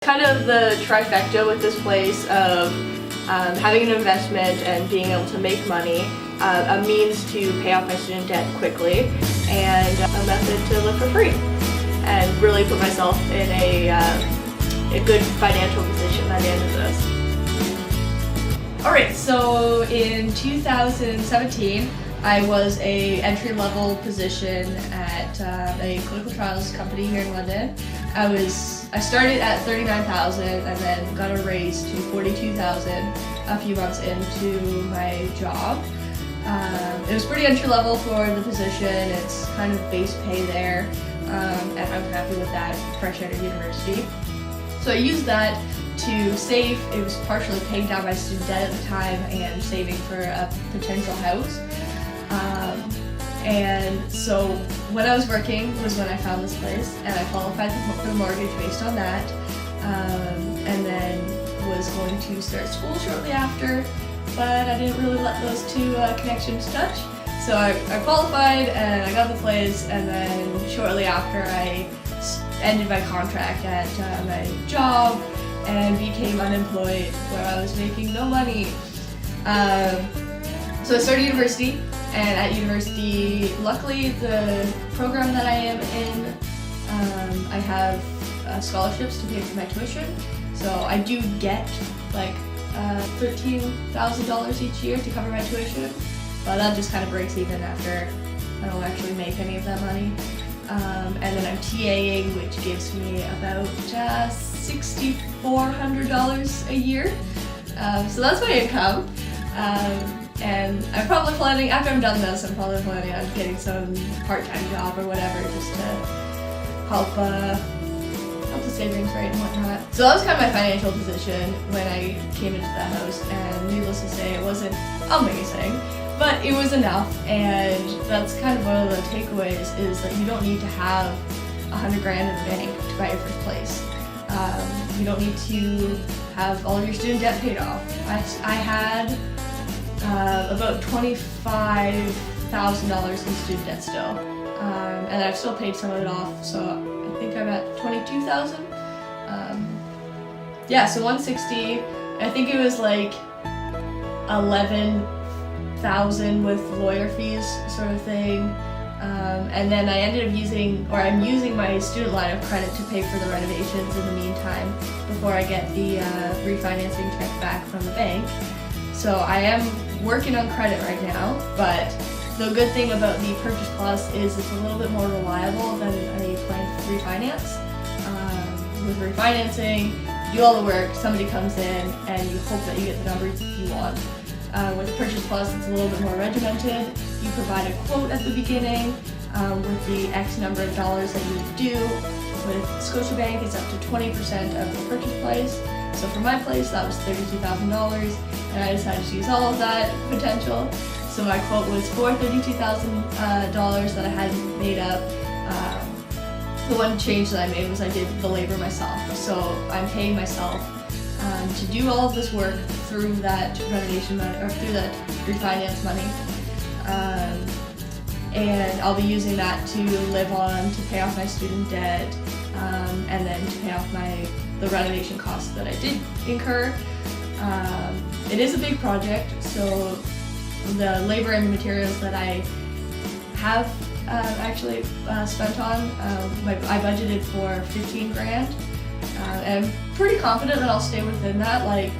Kind of the trifecta with this place of having an investment and being able to make money, a means to pay off my student debt quickly, and a method to live for free and really put myself in a good financial position at the end of this. Alright, so in 2017 I was a entry-level position at a clinical trials company here in London. I started at $39,000 and then got a raise to $42,000 a few months into my job. It was pretty entry-level for the position. It's kind of base pay there, and I'm happy with that, fresh out of university. So I used that to save. It was partially paying down my student debt at the time and saving for a potential house. And so when I was working was when I found this place, and I qualified for the mortgage based on that, and then was going to start school shortly after, but I didn't really let those two connections touch. So I qualified and I got the place, and then shortly after I ended my contract at my job and became unemployed, where I was making no money. So I started university, and at university, luckily the program that I am in, I have scholarships to pay for my tuition. So I do get like $13,000 each year to cover my tuition, but that just kind of breaks even after I don't actually make any of that money. And then I'm TAing, which gives me about $6,400 a year. So that's my income. And I'm probably planning, after I'm done this, I'm probably planning on getting some part-time job or whatever just to help the savings rate and whatnot. So that was kind of my financial position when I came into the house, and needless to say, it wasn't amazing, but it was enough. And that's kind of one of the takeaways, is that you don't need to have $100 grand in the bank to buy your first place. You don't need to have all of your student debt paid off. I had about $25,000 in student debt still, and I've still paid some of it off, so I think I'm at $22,000. Yeah, so 160. I think it was like 11,000 with lawyer fees, sort of thing. And then I ended up I'm using my student line of credit to pay for the renovations in the meantime before I get the refinancing check back from the bank. So I am working on credit right now, but the good thing about the Purchase Plus is it's a little bit more reliable than a planned refinance. With refinancing, you do all the work, somebody comes in, and you hope that you get the numbers you want. With Purchase Plus, it's a little bit more regimented. You provide a quote at the beginning with the X number of dollars that you would do. With Scotiabank, it's up to 20% of the purchase price. So for my place, that was $32,000, and I decided to use all of that potential. So my quote was for $32,000 that I hadn't made up. The one change that I made was I did the labor myself. So I'm paying myself to do all of this work through that renovation money, or through that refinance money. And I'll be using that to live on, to pay off my student debt, and then to pay off the renovation costs that I did incur. It is a big project, so the labor and the materials that I have actually spent on, I budgeted for 15 grand, and I'm pretty confident that I'll stay within that, like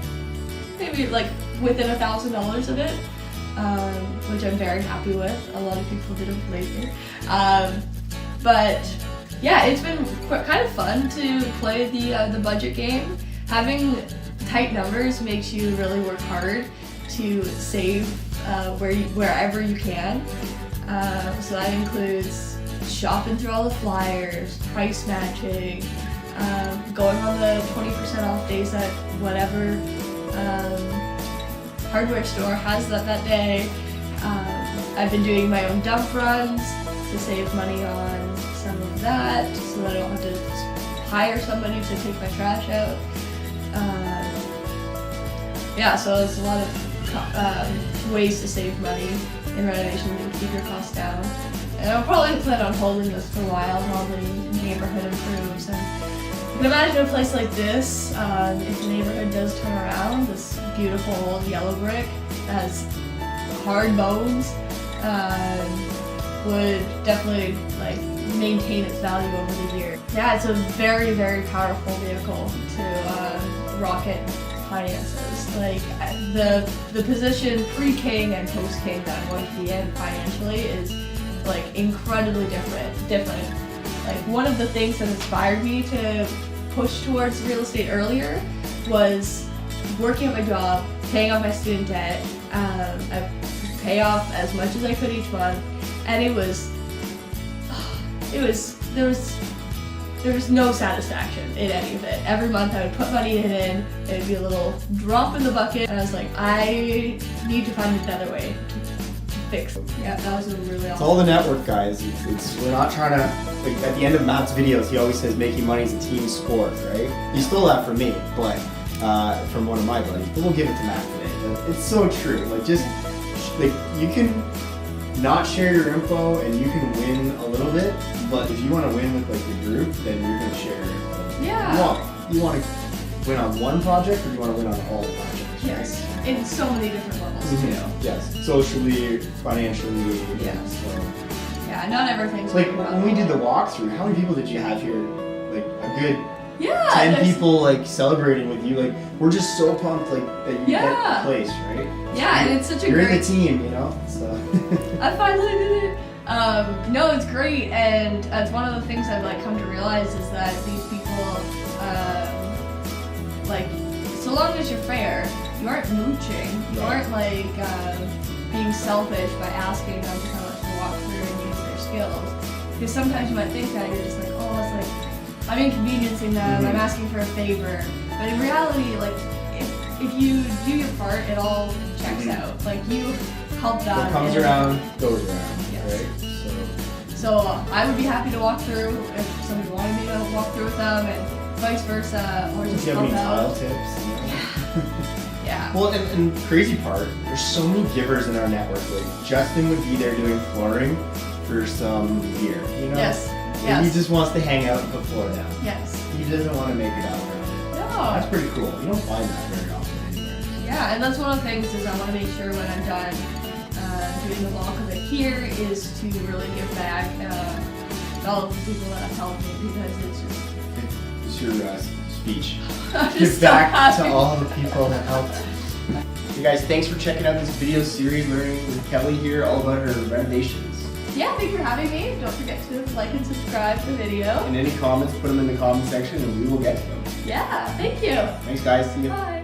maybe like within $1,000 of it, which I'm very happy with. A lot of people didn't believe me, but yeah, it's been kind of fun to play the budget game. Having tight numbers makes you really work hard to save wherever you can. So that includes shopping through all the flyers, price matching, going on the 20% off days at whatever hardware store has that day. I've been doing my own dump runs to save money on some of that, so that I don't have to hire somebody to take my trash out. Yeah, so there's a lot of ways to save money in renovation and keep your costs down. And I'll probably plan on holding this for a while while the neighborhood improves and You can imagine a place like this, if the neighborhood does turn around, this beautiful old yellow brick that has hard bones, would definitely like maintain its value over the years. Yeah, it's a very, very powerful vehicle to rocket finances. Like the position pre-King and post-King that I'm going to be in financially is like incredibly different. Like one of the things that inspired me to push towards real estate earlier was working at my job, paying off my student debt. I pay off as much as I could each month, and there was no satisfaction in any of it. Every month I would put money in, it would be a little drop in the bucket, and I was like, I need to find another way to fix it. Yeah, that was a really awesome. It's all the network, guys. We're not trying to, like, at the end of Matt's videos, he always says making money is a team sport, right? You stole that from me, but from one of my buddies, but we'll give it to Matt today. But it's so true. Like, just, like, you can not share your info and you can win a little bit, but if you want to win with like the group, then you're going to share your info. Yeah. You want to win on one project, or do you want to win on all the projects? Yes, right? in so many different levels too. Yes, socially, financially. Yeah. So. Yeah, not everything's Like when we did the walkthrough, how many people did you have here? Like a good 10 people like celebrating with you. Like we're just so pumped like that you get the place, right? Yeah, and it's such a you're great... in the team, you know. So. I finally did it. No, it's great, and it's one of the things I've like come to realize is that these people, like, so long as you're fair, you aren't mooching. You aren't like being selfish by asking them to come up to walk through and use their skills. Because sometimes you might think that you're just like, oh, it's like I'm inconveniencing them. I'm asking for a favor. But in reality, like, if you do your part, it all checks out. Like you helped out. What comes around goes around, right? So I would be happy to walk through if somebody wanted me to walk through with them, and vice versa, or just do you help have any out. tile tips? Yeah. Well, and crazy part, there's so many givers in our network. Like Justin would be there doing flooring for some beer, you know? Yes. And he just wants to hang out and put floor down. Yes. He doesn't want to make it out around it. No. That's pretty cool. You don't find that very often anywhere. Yeah, and that's one of the things is I want to make sure when I'm done doing the bulk of it here is to really give back to all of the people that have helped me, because it's just... It's your speech. I'm Give just back so to all the people that helped. Hey guys, thanks for checking out this video series, learning with Kelly here all about her renovations. Yeah, thank you for having me. Don't forget to like and subscribe to the video. And any comments, put them in the comment section and we will get to them. Yeah, thank you. Thanks guys, see you. Bye.